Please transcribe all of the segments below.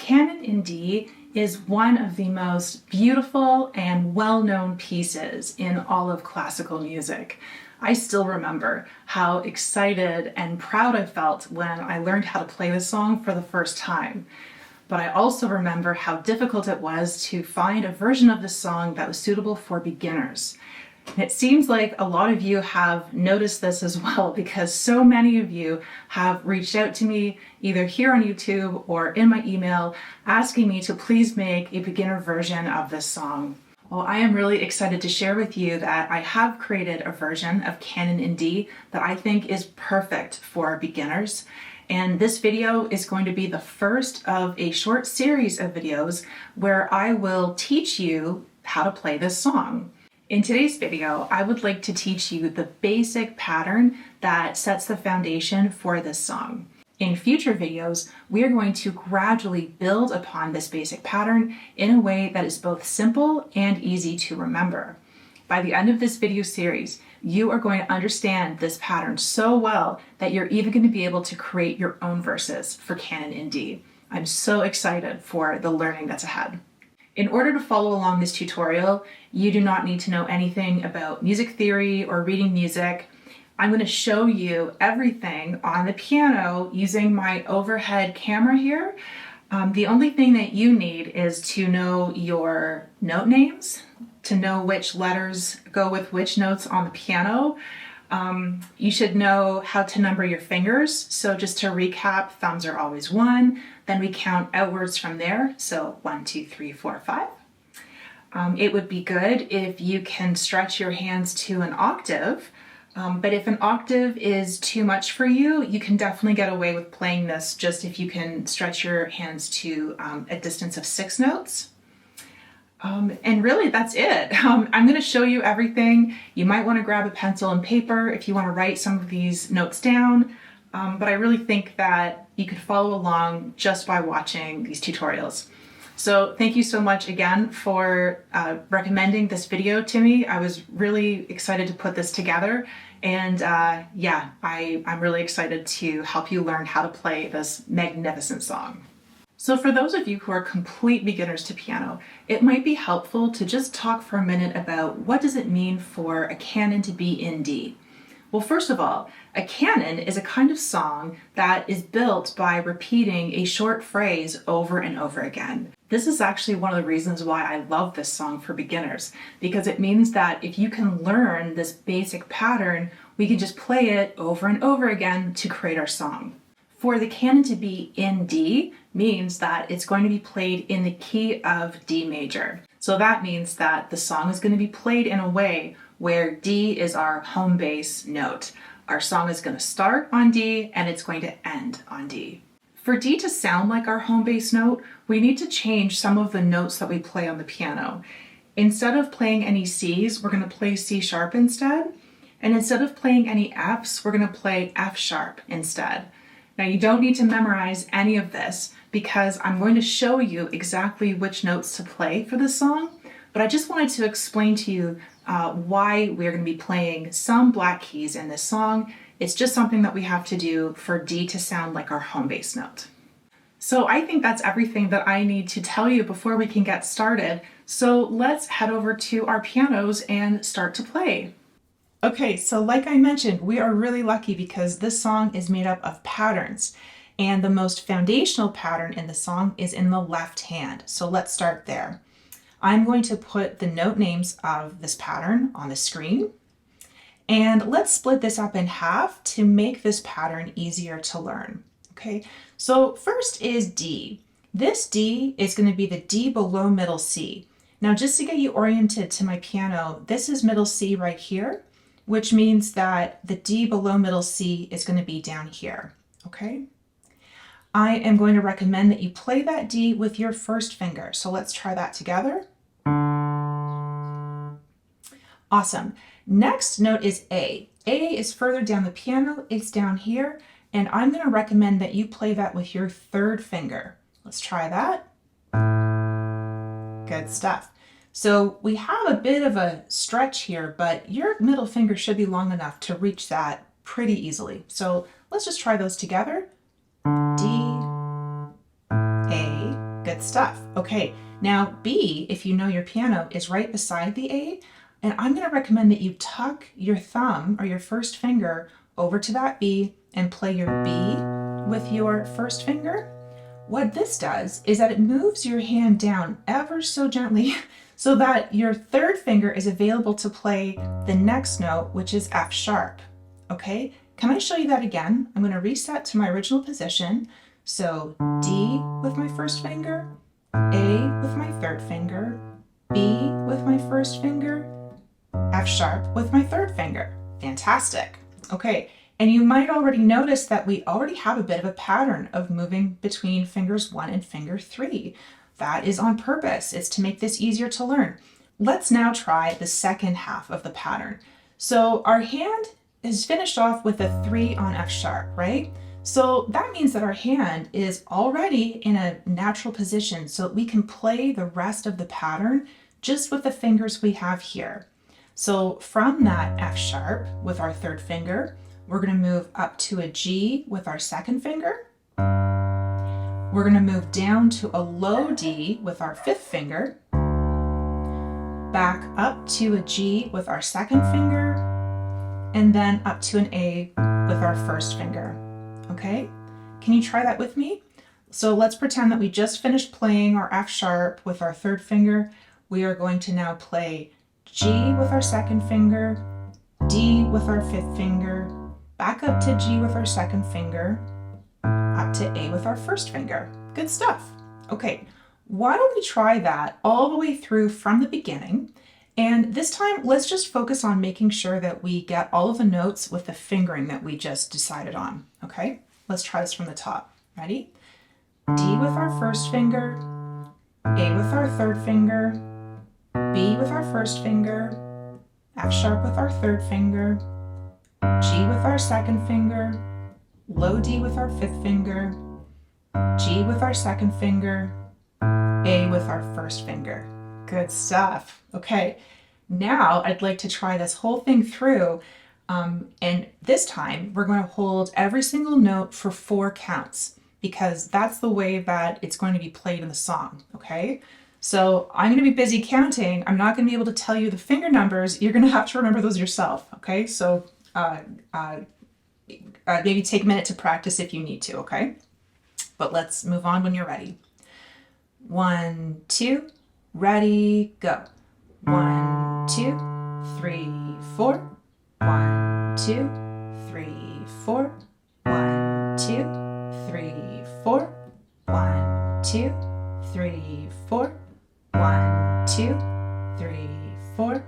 Canon in D is one of the most beautiful and well-known pieces in all of classical music. I still remember how excited and proud I felt when I learned how to play this song for the first time. But I also remember how difficult it was to find a version of the song that was suitable for beginners. And it seems like a lot of you have noticed this as well, because so many of you have reached out to me either here on YouTube or in my email asking me to please make a beginner version of this song. Well, I am really excited to share with you that I have created a version of Canon in D that I think is perfect for beginners. And this video is going to be the first of a short series of videos where I will teach you how to play this song. In today's video, I would like to teach you the basic pattern that sets the foundation for this song. In future videos, we are going to gradually build upon this basic pattern in a way that is both simple and easy to remember. By the end of this video series, you are going to understand this pattern so well that you're even going to be able to create your own verses for Canon in D. I'm so excited for the learning that's ahead. In order to follow along this tutorial, you do not need to know anything about music theory or reading music. I'm going to show you everything on the piano using my overhead camera here. The only thing that you need is to know your note names, to know which letters go with which notes on the piano. You should know how to number your fingers. So just to recap, thumbs are always 1. Then we count outwards from there. So 1, 2, 3, 4, 5. It would be good if you can stretch your hands to an octave. But if an octave is too much for you, you can definitely get away with playing this just if you can stretch your hands to a distance of 6 notes. And really, that's it. I'm going to show you everything. You might want to grab a pencil and paper if you want to write some of these notes down. But I really think that you could follow along just by watching these tutorials. So thank you so much again for recommending this video to me. I was really excited to put this together. And yeah, I'm really excited to help you learn how to play this magnificent song. So for those of you who are complete beginners to piano, it might be helpful to just talk for a minute about what does it mean for a canon to be in D. Well, first of all, a canon is a kind of song that is built by repeating a short phrase over and over again. This is actually one of the reasons why I love this song for beginners, because it means that if you can learn this basic pattern, we can just play it over and over again to create our song. For the canon to be in D means that it's going to be played in the key of D major. So that means that the song is going to be played in a way where D is our home base note. Our song is going to start on D and it's going to end on D. For D to sound like our home base note, we need to change some of the notes that we play on the piano. Instead of playing any C's, we're going to play C sharp instead. And instead of playing any F's, we're going to play F sharp instead. Now you don't need to memorize any of this because I'm going to show you exactly which notes to play for this song, but I just wanted to explain to you why we're going to be playing some black keys in this song. It's just something that we have to do for D to sound like our home bass note. So I think that's everything that I need to tell you before we can get started. So let's head over to our pianos and start to play. Okay, so like I mentioned, we are really lucky because this song is made up of patterns, and the most foundational pattern in the song is in the left hand. So let's start there. I'm going to put the note names of this pattern on the screen, and let's split this up in half to make this pattern easier to learn. Okay, so first is D. This D is going to be the D below middle C. Now just to get you oriented to my piano, this is middle C right here, which means that the D below middle C is going to be down here, okay? I am going to recommend that you play that D with your first finger. So let's try that together. Awesome. Next note is A. A is further down the piano, it's down here, and I'm going to recommend that you play that with your third finger. Let's try that. Good stuff. So we have a bit of a stretch here, but your middle finger should be long enough to reach that pretty easily. So let's just try those together. D, A, Good stuff. Okay, now B, if you know your piano, is right beside the A, and I'm going to recommend that you tuck your thumb or your first finger over to that B and play your B with your first finger. What this does is that it moves your hand down ever so gently so that your third finger is available to play the next note, which is F sharp. Okay, can I show you that again? I'm going to reset to my original position. So D with my first finger, A with my third finger, B with my first finger, F sharp with my third finger. Fantastic. Okay, and you might already notice that we already have a bit of a pattern of moving between fingers 1 and finger 3. That is on purpose. It's to make this easier to learn. Let's now try the second half of the pattern. So our hand is finished off with a 3 on F sharp, right? So that means that our hand is already in a natural position so that we can play the rest of the pattern just with the fingers we have here. So from that F sharp with our third finger, we're going to move up to a G with our second finger. We're going to move down to a low D with our fifth finger. Back up to a G with our second finger. And then up to an A with our first finger. Okay? Can you try that with me? So let's pretend that we just finished playing our F sharp with our third finger. We are going to now play G with our second finger, D with our fifth finger, back up to G with our second finger, up to A with our first finger. Good stuff. Okay, why don't we try that all the way through from the beginning? And this time, let's just focus on making sure that we get all of the notes with the fingering that we just decided on. Okay, let's try this from the top. Ready? D with our first finger, A with our third finger, B with our first finger, F sharp with our third finger, G with our second finger, low D with our fifth finger, G with our second finger, A with our first finger. Good stuff. Okay, now I'd like to try this whole thing through, and this time we're going to hold every single note for 4 counts because that's the way that it's going to be played in the song, okay? So I'm going to be busy counting. I'm not going to be able to tell you the finger numbers. You're going to have to remember those yourself, okay? So maybe take a minute to practice if you need to, okay? But let's move on when you're ready. 1, 2, ready, go. 1, 2, 3, 4. 1, 2, 3, 4. 1, 2, 3, 4. 1, 2, 3, 4. 1, 2, 3, 4.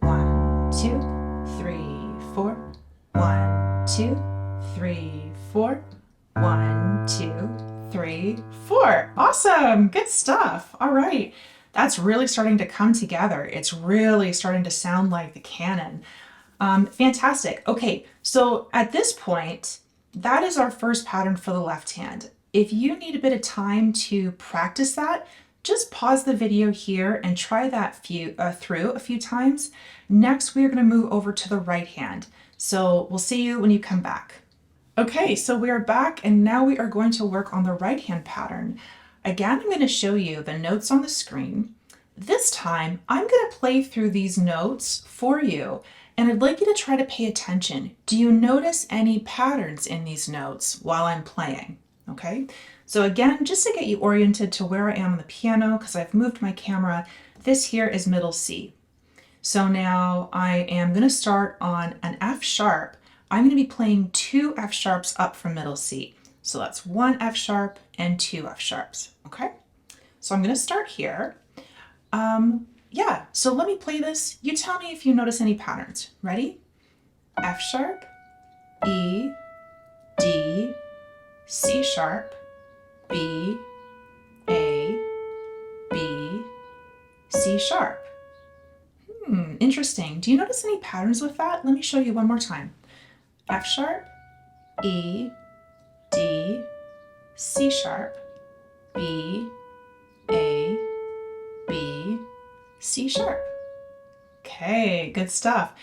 1, 2, 3, 4. 1, 2, 3, 4. 1, 2, 3, 4. Awesome. Good stuff. All right. That's really starting to come together. It's really starting to sound like the Canon. Fantastic. Okay, so at this point, that is our first pattern for the left hand. If you need a bit of time to practice that, just pause the video here and try that through a few times. Next, we are going to move over to the right hand. So we'll see you when you come back. Okay, so we are back and now we are going to work on the right hand pattern. Again, I'm going to show you the notes on the screen. This time, I'm going to play through these notes for you, and I'd like you to try to pay attention. Do you notice any patterns in these notes while I'm playing? Okay, so again, just to get you oriented to where I am on the piano, because I've moved my camera, this here is middle C. So now I am going to start on an F sharp. I'm going to be playing 2 F sharps up from middle C. So that's 1 F sharp and 2 F sharps, okay? So I'm going to start here. Yeah, so let me play this. You tell me if you notice any patterns. Ready? F sharp, E, D, C sharp, B, A, B, C sharp. Interesting. Do you notice any patterns with that? Let me show you one more time. F sharp, E, D, C sharp, B, A, B, C sharp. Okay, good stuff.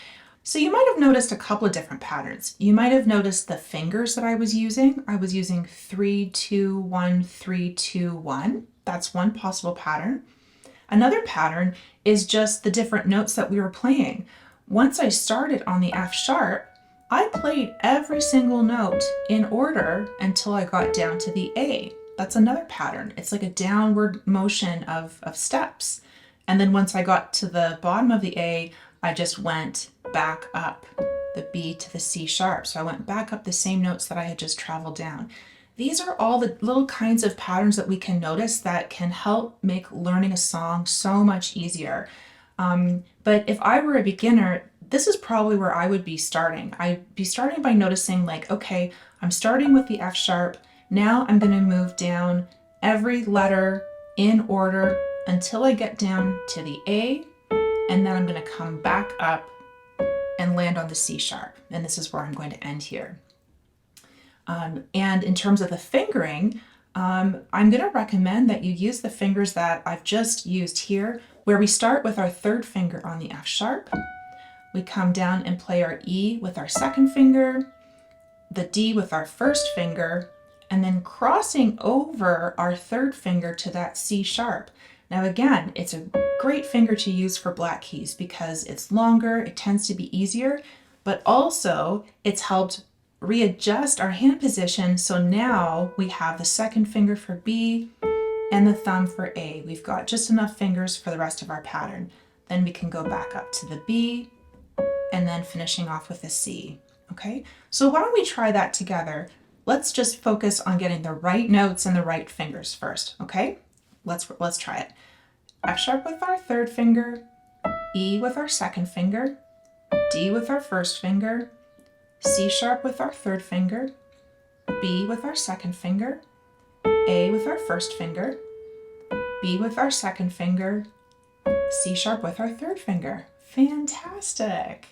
So you might have noticed a couple of different patterns. You might have noticed the fingers that I was using. I was using 3, 2, 1, 3, 2, 1. That's one possible pattern. Another pattern is just the different notes that we were playing. Once I started on the F sharp, I played every single note in order until I got down to the A. That's another pattern. It's like a downward motion of steps. And then once I got to the bottom of the A, I just went back up the B to the C sharp. So I went back up the same notes that I had just traveled down. These are all the little kinds of patterns that we can notice that can help make learning a song so much easier. But if I were a beginner, this is probably where I would be starting. I'd be starting by noticing like, okay, I'm starting with the F sharp. Now I'm going to move down every letter in order until I get down to the A, and then I'm going to come back up and land on the C sharp. And this is where I'm going to end here. And in terms of the fingering, I'm going to recommend that you use the fingers that I've just used here, where we start with our third finger on the F sharp. We come down and play our E with our second finger, the D with our first finger, and then crossing over our third finger to that C sharp. Now again, it's a great finger to use for black keys because it's longer, it tends to be easier, but also it's helped readjust our hand position. So now we have the second finger for B and the thumb for A. We've got just enough fingers for the rest of our pattern. Then we can go back up to the B and then finishing off with the C. Okay, so why don't we try that together? Let's just focus on getting the right notes and the right fingers first. Okay, let's try it. F sharp with our third finger, E with our second finger, D with our first finger, C sharp with our third finger, B with our second finger, A with our first finger, B with our second finger, C sharp with our third finger. Fantastic.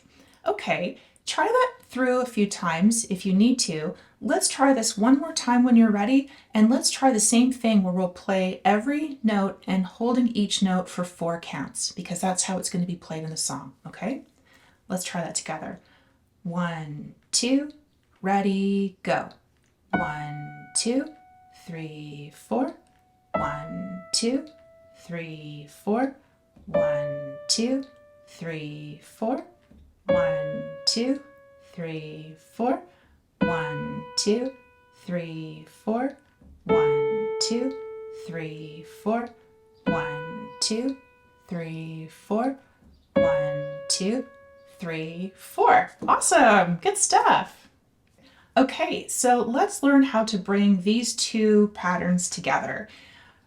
Okay, try that through a few times if you need to. Let's try this one more time when you're ready, and let's try the same thing where we'll play every note and holding each note for 4 counts, because that's how it's going to be played in the song, okay? Let's try that together. 1, 2, ready, go. 1, 2, 3, 4. 1, 2, 3, 4. 1, 2, 3, 4. 1, 2, 3, 4. 1, 2, 3, 4. 1, 2, 3, 4. 1, 2, 3, 4. 1, 2, 3, 4. Awesome, good stuff. Okay, so let's learn how to bring these two patterns together.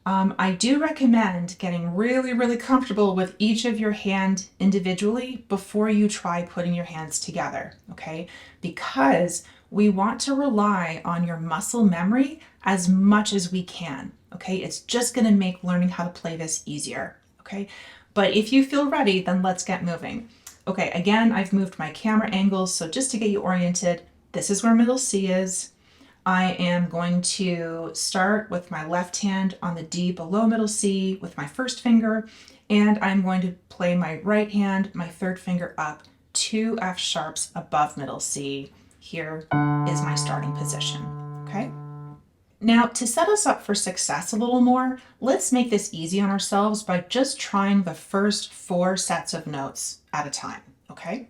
I do recommend getting really comfortable with each of your hand individually before you try putting your hands together, okay? Because we want to rely on your muscle memory as much as we can, okay? It's just gonna make learning how to play this easier, okay? But if you feel ready, then let's get moving. Okay, again, I've moved my camera angles, so just to get you oriented, this is where middle C is. I am going to start with my left hand on the D below middle C with my first finger, and I'm going to play my right hand, my third finger up, 2 F sharps above middle C. Here is my starting position, okay? Now, to set us up for success a little more, let's make this easy on ourselves by just trying the first 4 sets of notes at a time, okay?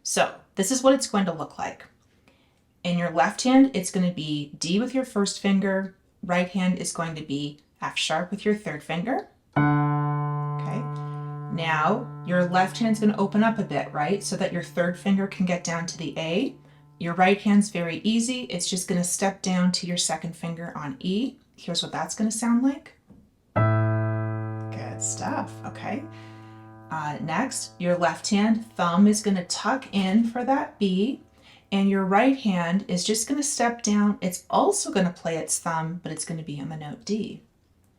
So this is what it's going to look like. In your left hand, it's going to be D with your first finger. Right hand is going to be F sharp with your third finger. Okay. Now, your left hand's going to open up a bit, right? So that your third finger can get down to the A. Your right hand's very easy. It's just going to step down to your second finger on E. Here's what that's going to sound like. Good stuff. Okay. Next, your left hand thumb is going to tuck in for that B. And your right hand is just going to step down. It's also going to play its thumb, but it's going to be on the note D.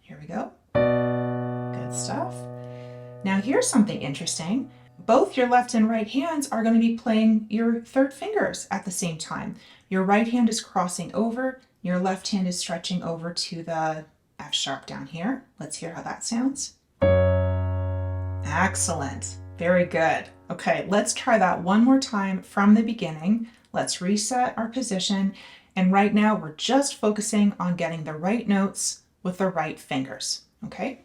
Here we go. Good stuff. Now here's something interesting. Both your left and right hands are going to be playing your third fingers at the same time. Your right hand is crossing over. Your left hand is stretching over to the F sharp down here. Let's hear how that sounds. Excellent. Very good. Okay, let's try that one more time from the beginning. Let's reset our position. And right now we're just focusing on getting the right notes with the right fingers. Okay,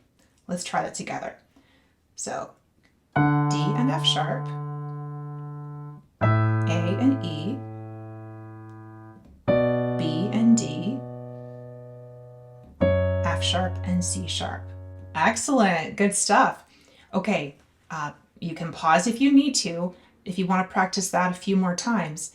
let's try that together. So D and F sharp, A and E, B and D, F sharp and C sharp. Excellent, good stuff. Okay, you can pause if you need to, if you want to practice that a few more times.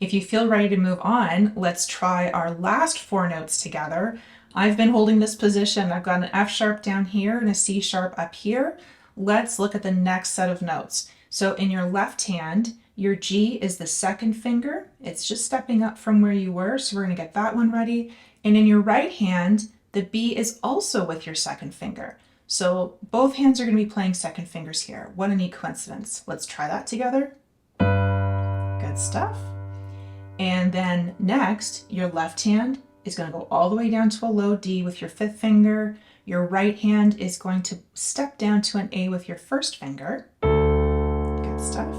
If you feel ready to move on, let's try our last 4 notes together. I've been holding this position. I've got an F sharp down here and a C sharp up here. Let's look at the next set of notes. So in your left hand, your G is the second finger. It's just stepping up from where you were, so we're going to get that one ready. And in your right hand, the B is also with your second finger. So both hands are going to be playing second fingers here. What a neat coincidence. Let's try that together. Good stuff. And then next, your left hand is going to go all the way down to a low D with your 5th finger. Your right hand is going to step down to an A with your 1st finger. Good stuff.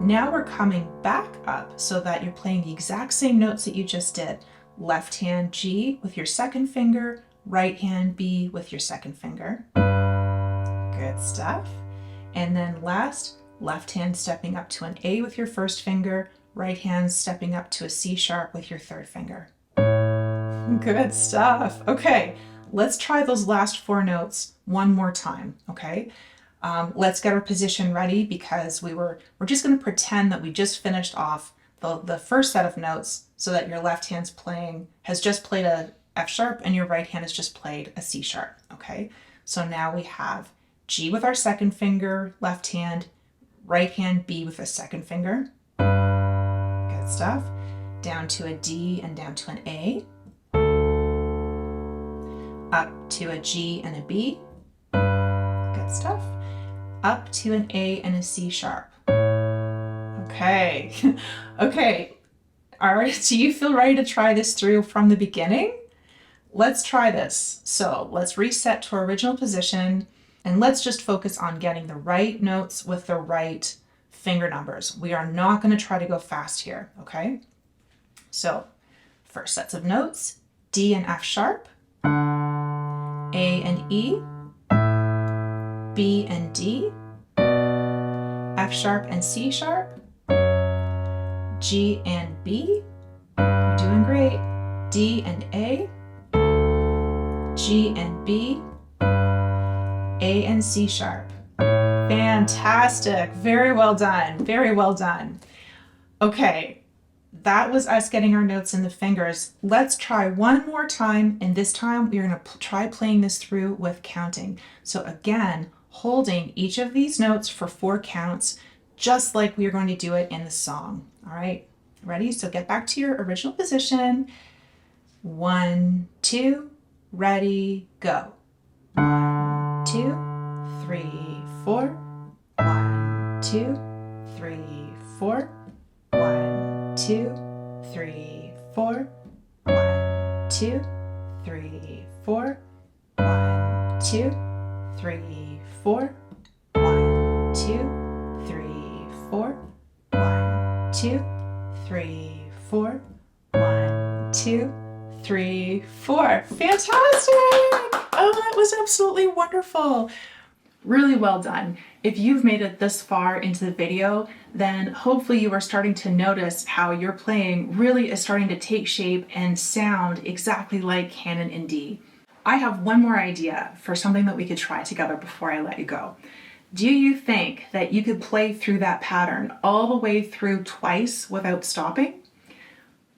Now we're coming back up so that you're playing the exact same notes that you just did. Left hand G with your 2nd finger, right hand B with your 2nd finger. Good stuff. And then last, left hand stepping up to an A with your 1st finger, right hand stepping up to a C sharp with your 3rd finger. Good stuff. Okay, let's try those last 4 notes one more time, okay? Let's get our position ready because we're just going to pretend that we just finished off the first set of notes so that your left hand's has just played a F sharp and your right hand has just played a C sharp, okay? So now we have G with our 2nd finger, left hand, right hand B with a 2nd finger. Good stuff. Down to a D and down to an A. Up to a G and a B. Good stuff. Up to an A and a C sharp. Okay. Okay. All right. Do you feel ready to try this through from the beginning? Let's try this. So let's reset to our original position and let's just focus on getting the right notes with the right finger numbers. We are not going to try to go fast here. Okay. So first sets of notes, D and F sharp, A and E, B and D, F sharp and C sharp, G and B, you're doing great, D and A, G and B, A and C sharp. Fantastic, very well done, very well done. Okay. That was us getting our notes in the fingers. Let's try one more time, and this time we're going to try playing this through with counting. So again, holding each of these notes for 4 counts, just like we are going to do it in the song. All right, ready? So get back to your original position. 1, 2, ready, go. 1, 2, 3, 4. 1, 2, 3, 4. 1, 2, 3, 4. 1, 2, 3, 4. 1, 2, 3, 4. 1, 2, 3, 4. 1, 2, 3, 4. 1, 2, 3, 4. Fantastic! Oh, that was absolutely wonderful. Really well done. If you've made it this far into the video, then hopefully you are starting to notice how your playing really is starting to take shape and sound exactly like Canon in D. I have one more idea for something that we could try together before I let you go. Do you think that you could play through that pattern all the way through twice without stopping?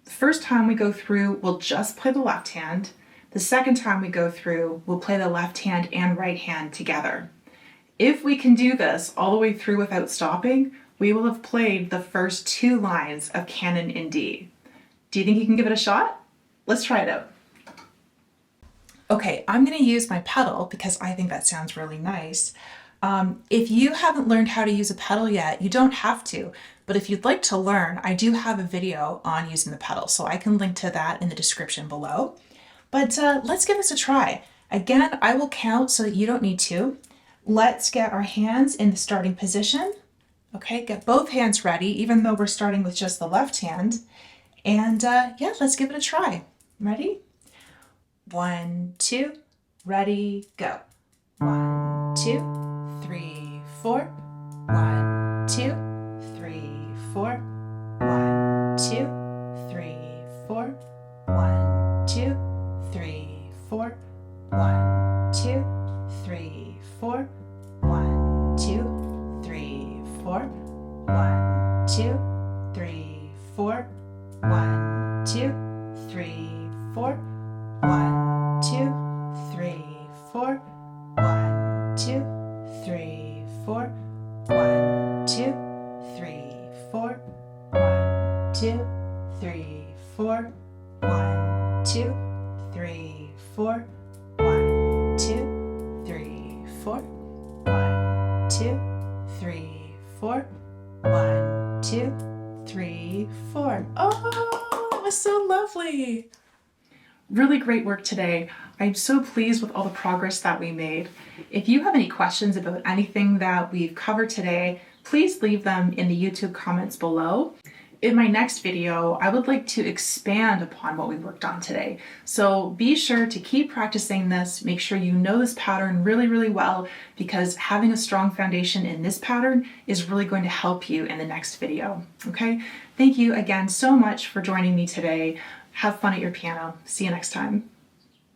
The first time we go through, we'll just play the left hand. The second time we go through, we'll play the left hand and right hand together. If we can do this all the way through without stopping, we will have played the first 2 lines of Canon in D. Do you think you can give it a shot? Let's try it out. Okay, I'm going to use my pedal because I think that sounds really nice. If you haven't learned how to use a pedal yet, you don't have to, but if you'd like to learn, I do have a video on using the pedal, so I can link to that in the description below. But let's give this a try. Again, I will count so that you don't need to. Let's get our hands in the starting position. Okay, get both hands ready, even though we're starting with just the left hand. And yeah, let's give it a try. Ready? 1, 2, Ready, go. 1, 2, 3, 4. 1, 2, 3, 4. 1, 2, 3, 4. 1, 2, 3, 4. 1, 2, 3, 4. 1, 2, 3, 4. 1, 2, 3, 4. 1, 2, 3, 4. 1, 2, 3, 4. 1, 2, 3, 4. 1, 2, 3, 4. 1, 2, 3, 4. 1, 2, 3, 4. 1, 2, 3, 4. 1, 2, 3, 4. 1, 2, 3, 4. Oh, it was so lovely. Really great work today. I'm so pleased with all the progress that we made. If you have any questions about anything that we've covered today, please leave them in the YouTube comments below. In my next video, I would like to expand upon what we worked on today. So be sure to keep practicing this. Make sure you know this pattern really, really well, because having a strong foundation in this pattern is really going to help you in the next video. Okay? Thank you again so much for joining me today. Have fun at your piano. See you next time.